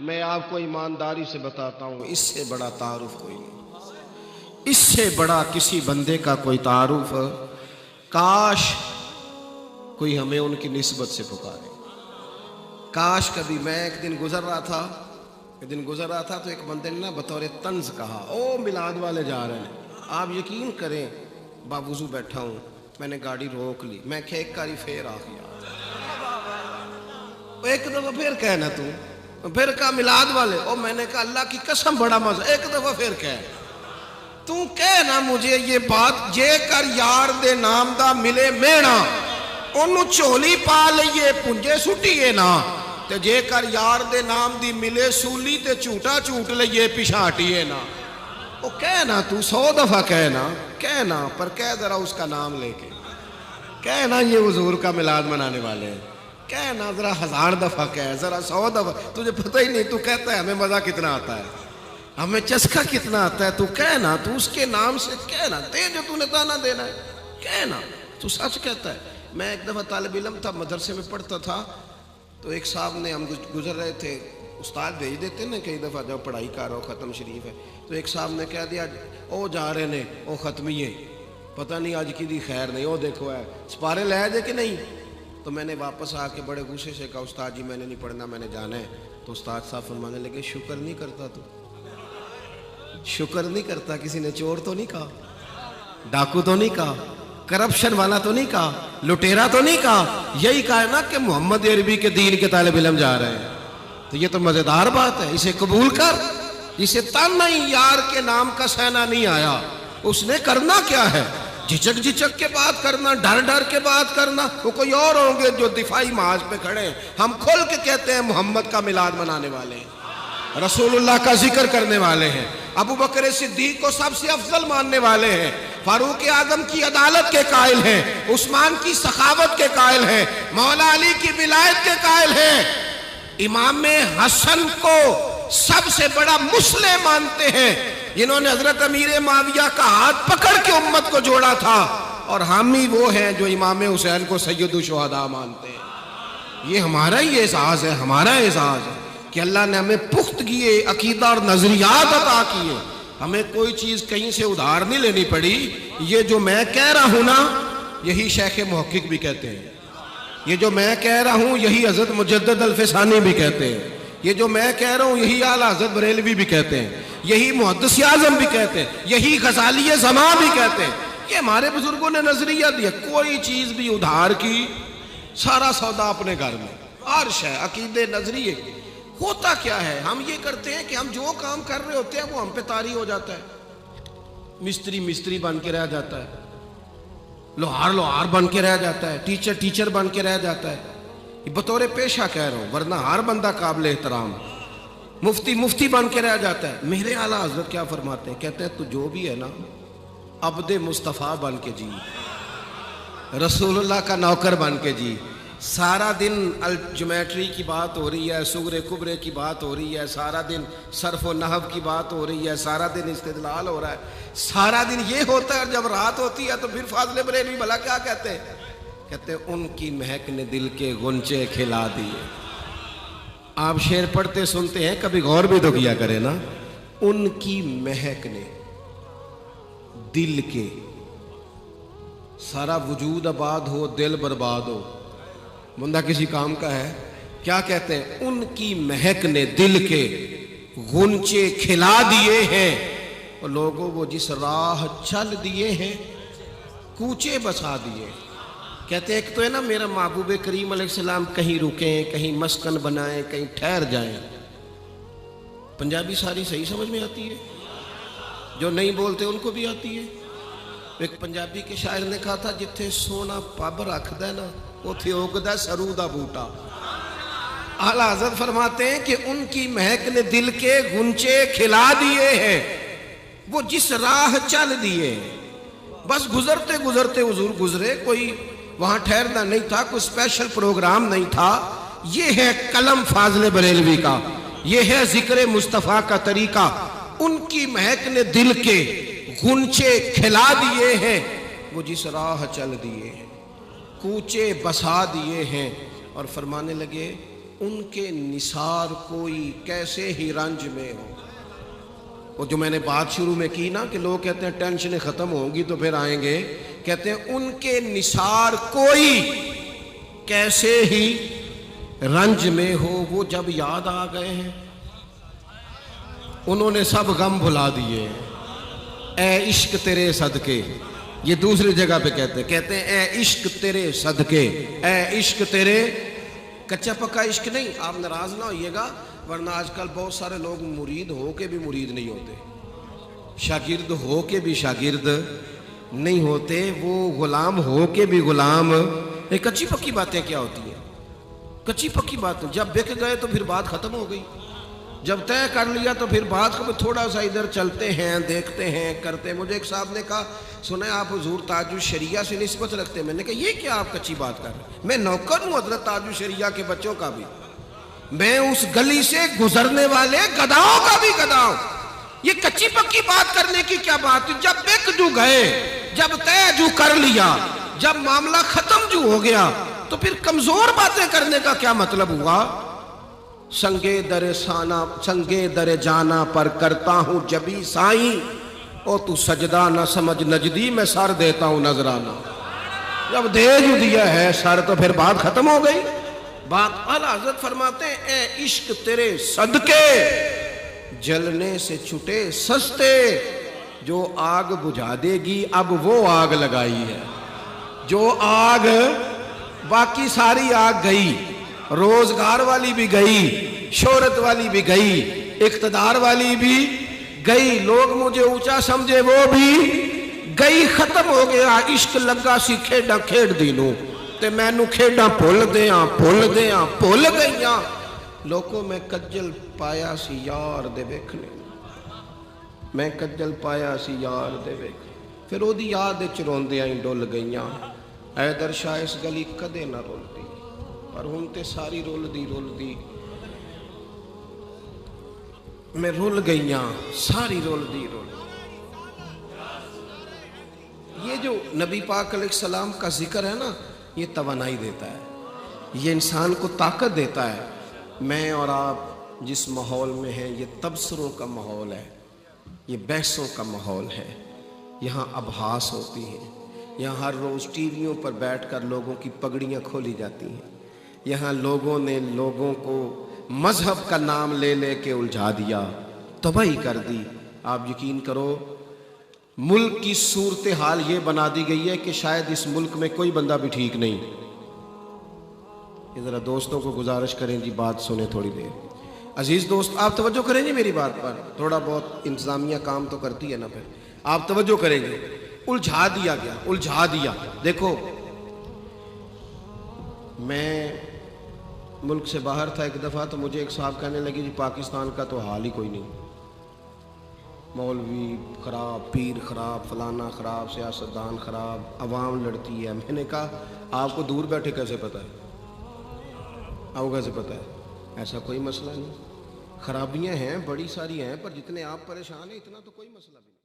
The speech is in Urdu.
میں آپ کو ایمانداری سے بتاتا ہوں، اس سے بڑا تعارف کوئی نہیں، اس سے بڑا کسی بندے کا کوئی تعارف کاش کوئی ہمیں ان کی نسبت سے پکارے۔ کاش کبھی میں ایک دن گزر رہا تھا تو ایک بندے نے نا بطور طنز کہا، او میلاد والے جا رہے ہیں۔ آپ یقین کریں باوضو بیٹھا ہوں، میں نے گاڑی روک لی، میں ایک کاری پھر آ گیا، ایک دفعہ پھر کہنا تو پھر کہا میلاد والے، او میں نے کہا اللہ کی قسم بڑا مزہ، ایک دفعہ پھر تو کہنا مجھے یہ بات، جے کر یار دے نام دا ملے میڑا انہوں چولی پا لئیے پنجے سٹیے نا، تے جے کر یار دے نام دی ملے سولی تے چوٹا چوٹ لئیے پشاٹیے نا۔ وہ کہنا تو 100 دفعہ کہنا پر کہہ ذرا اس کا نام لے کے، کہنا یہ حضور کا میلاد منانے والے ہیں، کہنا ذرا 1000 دفعہ کہہ، ذرا 100 دفعہ، تجھے پتہ ہی نہیں، تو کہتا ہے ہمیں مزہ کتنا آتا ہے، ہمیں چسکا کتنا آتا ہے، تو کہنا، تو اس کے نام سے کہنا، دے جو تو نے تانا دینا ہے، کہنا، تو سچ کہتا ہے۔ میں ایک دفعہ طالب علم تھا، مدرسے میں پڑھتا تھا، تو ایک صاحب نے، ہم گزر رہے تھے، استاد بھیج دیتے نا کئی دفعہ جب پڑھائی کر رہا ہو، ختم شریف ہے، تو ایک صاحب نے کہہ دیا او جا رہے نے او ختمیے، پتہ نہیں آج کی دی خیر نہیں، او دیکھو ہے سپارے لے دے کہ نہیں۔ تو میں نے واپس آ کے بڑے غصے سے کہا استاد جی میں نے نہیں پڑھنا، میں نے جانا ہے۔ تو استاد صاحب فرمانے لگے شکر نہیں کرتا، تو شکر نہیں کرتا، کسی نے چور تو نہیں کہا، ڈاکو تو نہیں کہا، کرپشن والا تو نہیں کہا، لٹیرا تو نہیں کہا، یہی کہا ہے نا کہ محمد عربی کے دین کے طالب علم جا رہے ہیں۔ تو یہ تو مزیدار بات ہے، اسے قبول کر، اسے تن نہیں یار کے نام کا سینہ نہیں آیا، اس نے کرنا کیا ہے؟ جھجک کے بات کرنا، ڈر کے بات کرنا، وہ کوئی اور ہوں گے جو دفاعی محاذ پہ کھڑے ہیں۔ ہم کھل کے کہتے ہیں محمد کا میلاد منانے والے ہیں، رسول اللہ کا ذکر کرنے والے ہیں، ابو بکر صدیق کو سب سے افضل ماننے والے ہیں، فاروق اعظم کی عدالت کے قائل ہیں، عثمان کی سخاوت کے قائل ہیں، مولا علی کی ولایت کے قائل ہیں، امام حسن کو سب سے بڑا مسلم مانتے ہیں، جنہوں نے حضرت امیر معاویہ کا ہاتھ پکڑ کے امت کو جوڑا تھا، اور ہم ہی وہ ہیں جو امام حسین کو سید الشہداء مانتے ہیں۔ یہ ہمارا ہی اعزاز ہے، ہمارا اعزاز ہے کہ اللہ نے ہمیں پختگی عقیدہ اور نظریات عطا کیے، ہمیں کوئی چیز کہیں سے ادھار نہیں لینی پڑی۔ یہ جو میں کہہ رہا ہوں نا، یہی شیخ محقق بھی کہتے ہیں، یہ جو میں کہہ رہا ہوں یہی حضرت مجدد الفسانی بھی کہتے ہیں، یہ جو میں کہہ رہا ہوں یہی اعلیٰ حضرت بریلوی بھی کہتے ہیں، یہی محدث اعظم بھی کہتے ہیں، یہی غزالی زمان بھی کہتے ہیں۔ یہ ہمارے بزرگوں نے نظریہ دیا، کوئی چیز بھی ادھار کی، سارا سودا اپنے گھر میں، عرش ہے، عقیدے نظریے۔ ہوتا کیا ہے؟ ہم یہ کرتے ہیں کہ ہم جو کام کر رہے ہوتے ہیں وہ ہم پہ طاری ہو جاتا ہے، مستری بن کے رہ جاتا ہے، لوہار بن کے رہ جاتا ہے، ٹیچر بن کے رہ جاتا ہے۔ بطور پیشہ کہہ رہا ہوں، ورنہ ہر بندہ قابل احترام، مفتی بن کے رہ جاتا ہے۔ میرے اعلیٰ حضرت کیا فرماتے ہیں؟ کہتے ہیں تو جو بھی ہے نا، عبد مصطفیٰ بن کے جی، رسول اللہ کا نوکر بن کے جی۔ سارا دن الجیومیٹری کی بات ہو رہی ہے، صغرے کبرے کی بات ہو رہی ہے، سارا دن صرف و نحو کی بات ہو رہی ہے، سارا دن استدلال ہو رہا ہے، سارا دن یہ ہوتا ہے، اور جب رات ہوتی ہے تو پھر فاضل بریلوی بھلا کیا کہتے ہیں؟ کہتے ہیں ان کی مہک نے دل کے غنچے کھلا دیے۔ آپ شعر پڑھتے سنتے ہیں، کبھی غور بھی تو کیا کرے نا، ان کی مہک نے دل کے، سارا وجود آباد ہو دل برباد ہو، بندہ کسی کام کا ہے، کیا کہتے ہیں؟ ان کی مہک نے دل کے غنچے کھلا دیے ہیں، اور لوگوں وہ جس راہ چل دیے ہیں کوچے بسا دیے۔ کہتے ہیں ایک تو ہے نا میرا محبوب کریم علیہ السلام کہیں رکیں، کہیں مسکن بنائیں، کہیں ٹھہر جائیں۔ پنجابی ساری صحیح سمجھ میں آتی ہے، جو نہیں بولتے ان کو بھی آتی ہے۔ ایک پنجابی کے شاعر نے کہا تھا جتھے سونا پب رکھدا ہے نا اوتھے اگدا سرو دا بوٹا۔ اعلیٰ حضرت فرماتے ہیں کہ ان کی مہک نے دل کے غنچے کھلا دیے ہیں، وہ جس راہ چل دیے، بس گزرتے حضور گزرے، کوئی وہاں ٹھہرنا نہیں تھا، کوئی اسپیشل پروگرام نہیں تھا۔ یہ ہے قلم فاضل بریلوی کا، یہ ہے ذکر مصطفیٰ کا طریقہ۔ ان کی مہک نے دل کے غنچے کھلا دیے ہیں، وہ جس راہ چل دیے ہیں کوچے بسا دیے ہیں۔ اور فرمانے لگے ان کے نثار کوئی کیسے ہی رنج میں ہو. وہ جو میں نے بات شروع میں کی نا کہ لوگ کہتے ہیں ٹینشنیں ختم ہوں گی تو پھر آئیں گے, کہتے ہیں ان کے نثار کوئی کیسے ہی رنج میں ہو, وہ جب یاد آ گئے ہیں انہوں نے سب غم بھلا دیے. اے عشق تیرے صدقے, یہ دوسری جگہ پہ کہتے ہیں اے عشق تیرے صدقے, اے عشق تیرے. کچا پکا عشق نہیں, آپ ناراض نہ ہوئیے گا, ورنہ آج کل بہت سارے لوگ مرید ہو کے بھی مرید نہیں ہوتے, شاگرد ہو کے بھی شاگرد نہیں ہوتے, وہ غلام ہو کے بھی غلام. یہ کچی پکی باتیں کیا ہوتی ہیں؟ کچی پکی بات, جب بک گئے تو پھر بات ختم ہو گئی, جب طے کر لیا تو پھر بات کو تھوڑا سا ادھر چلتے ہیں, دیکھتے ہیں, کرتے. مجھے ایک صاحب نے کہا سنا ہے آپ حضور تاج الشریعہ سے نسبت رکھتے ہیں. میں نے کہا یہ کیا آپ کچی بات کر رہے ہیں, میں نوکر ہوں حضرت تاج الشریعہ کے بچوں کا بھی, میں اس گلی سے گزرنے والے گداؤں کا بھی گدا ہوں. یہ کچی پکی بات کرنے کی کیا بات ہے؟ جب بک جو گئے, جب طے جو کر لیا, جب معاملہ ختم جو ہو گیا, تو پھر کمزور باتیں کرنے کا کیا مطلب ہوا؟ سنگے در جانا پر کرتا ہوں جبھی سائیں, او تو سجدہ نہ سمجھ نجدی, میں سر دیتا ہوں نذرانہ. جب دے جو دیا ہے سر تو پھر بات ختم ہو گئی. بات اعلیٰ حضرت فرماتے ہیں اے عشق تیرے صدقے, جلنے سے چھٹے سستے, جو آگ بجھا دے گی اب وہ آگ لگائی ہے. جو آگ, باقی ساری آگ گئی, روزگار والی بھی گئی, شہرت والی بھی گئی, اقتدار والی بھی گئی, لوگ مجھے اونچا سمجھے وہ بھی گئی, ختم ہو گیا. عشق لگا سی کھیڈاں کھیڈ دینوں, تے مینوں کھیڈاں بھول گئیاں. لوکو میں کجل پایا سی یار دے ویکھنے, میں کجل پایا سی یار دے ویکھنے, پھر او دی یاد وچ روندیاں ہی ڈل گئیاں. حیدر شاہ اس گلی کدے نہ رولدی, پر ہن تے ساری رولدی میں رول گئیاں, ساری رولدی. یہ جو نبی پاک علیہ السلام کا ذکر ہے نا, یہ توانائی دیتا ہے, یہ انسان کو طاقت دیتا ہے. میں اور آپ جس ماحول میں ہیں یہ تبصروں کا ماحول ہے, یہ بحثوں کا ماحول ہے, یہاں ابحاث ہوتی ہیں, یہاں ہر روز ٹی ویوں پر بیٹھ کر لوگوں کی پگڑیاں کھولی جاتی ہیں, یہاں لوگوں نے لوگوں کو مذہب کا نام لے لے کے الجھا دیا, تباہی کر دی. آپ یقین کرو ملک کی صورتحال یہ بنا دی گئی ہے کہ شاید اس ملک میں کوئی بندہ بھی ٹھیک نہیں. یہ ذرا دوستوں کو گزارش کریں جی, بات سنیں تھوڑی دیر. عزیز دوست آپ توجہ کریں جی میری بات پر, تھوڑا بہت انتظامیہ کام تو کرتی ہے نا, پھر آپ توجہ کریں گے. الجھا دیا گیا, الجھا دیا. دیکھو میں ملک سے باہر تھا ایک دفعہ, تو مجھے ایک صاحب کہنے لگے جی پاکستان کا تو حال ہی کوئی نہیں, مولوی خراب, پیر خراب, فلانا خراب, سیاستدان خراب, عوام لڑتی ہے. میں نے کہا آپ کو دور بیٹھے کیسے پتہ ہے, آپ کو کیسے پتہ ہے؟ ایسا کوئی مسئلہ نہیں, خرابیاں ہیں بڑی ساری ہیں, پر جتنے آپ پریشان ہیں اتنا تو کوئی مسئلہ بھی نہیں.